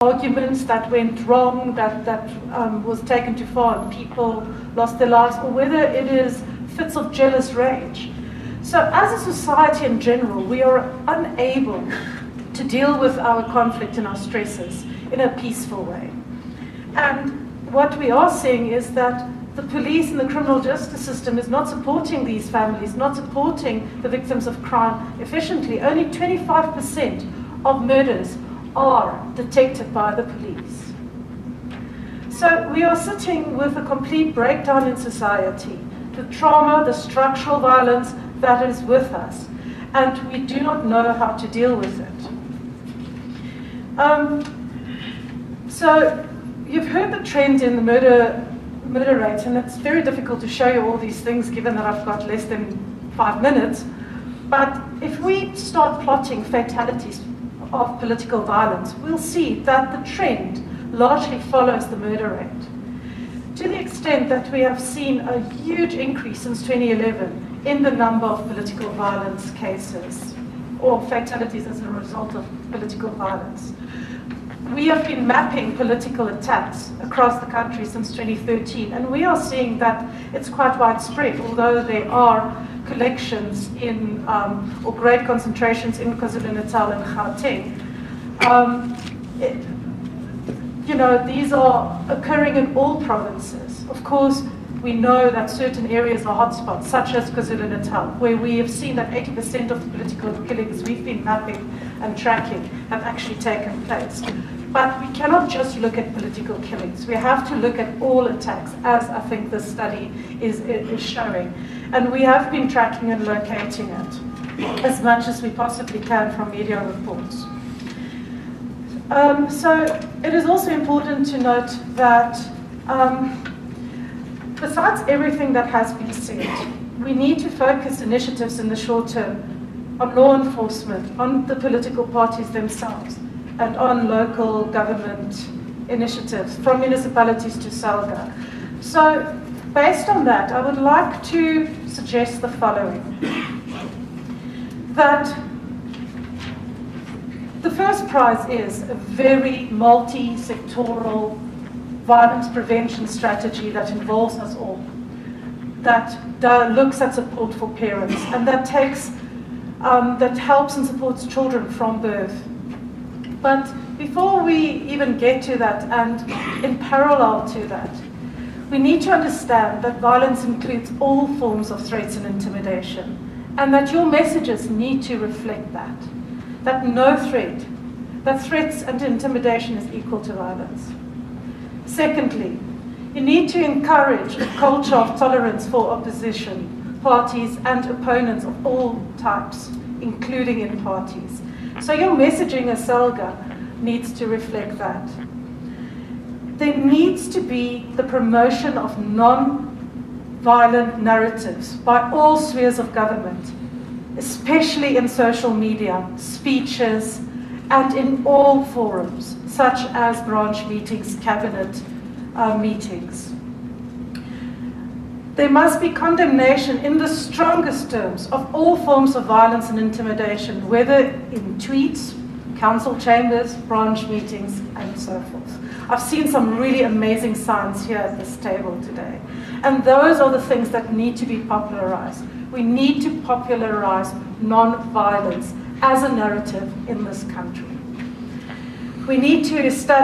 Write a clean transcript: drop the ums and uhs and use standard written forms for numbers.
arguments that went wrong, that was taken too far and people lost their lives, or whether it is fits of jealous rage. So as a society in general, we are unable to deal with our conflict and our stresses in a peaceful way. And what we are seeing is that the police and the criminal justice system is not supporting these families, not supporting the victims of crime efficiently. Only 25% of murders are detected by the police. So we are sitting with a complete breakdown in society, the trauma, the structural violence that is with us, and we do not know how to deal with it. So you've heard the trend in the murder rate, and it's very difficult to show you all these things given that I've got less than 5 minutes. But if we start plotting fatalities of political violence, we'll see that the trend largely follows the murder rate. To the extent that we have seen a huge increase since 2011 in the number of political violence cases or fatalities as a result of political violence. We have been mapping political attacks across the country since 2013, and we are seeing that it's quite widespread, although there are collections in, or great concentrations in KwaZulu-Natal and Gauteng. These are occurring in all provinces. Of course, we know that certain areas are hotspots, such as KwaZulu-Natal, where we have seen that 80% of the political killings we've been mapping and tracking have actually taken place. But we cannot just look at political killings. We have to look at all attacks, as I think this study is showing. And we have been tracking and locating it as much as we possibly can from media reports. So it is also important to note that besides everything that has been said, we need to focus initiatives in the short term on law enforcement, on the political parties themselves, and on local government initiatives, from municipalities to SALGA. So based on that, I would like to suggest the following. That the first prize is a very multi-sectoral violence prevention strategy that involves us all, that looks at support for parents, and that helps and supports children from birth. But before we even get to that, and in parallel to that, we need to understand that violence includes all forms of threats and intimidation, and that your messages need to reflect that. That no threat, that threats and intimidation is equal to violence. Secondly, you need to encourage a culture of tolerance for opposition, parties and opponents of all types, including in parties. So your messaging as SALGA needs to reflect that. There needs to be the promotion of non-violent narratives by all spheres of government, especially in social media, speeches, and in all forums, such as branch meetings, cabinet meetings. There must be condemnation in the strongest terms of all forms of violence and intimidation, whether in tweets, council chambers, branch meetings, and so forth. I've seen some really amazing signs here at this table today. And those are the things that need to be popularized. We need to popularize non-violence as a narrative in this country. We need to establish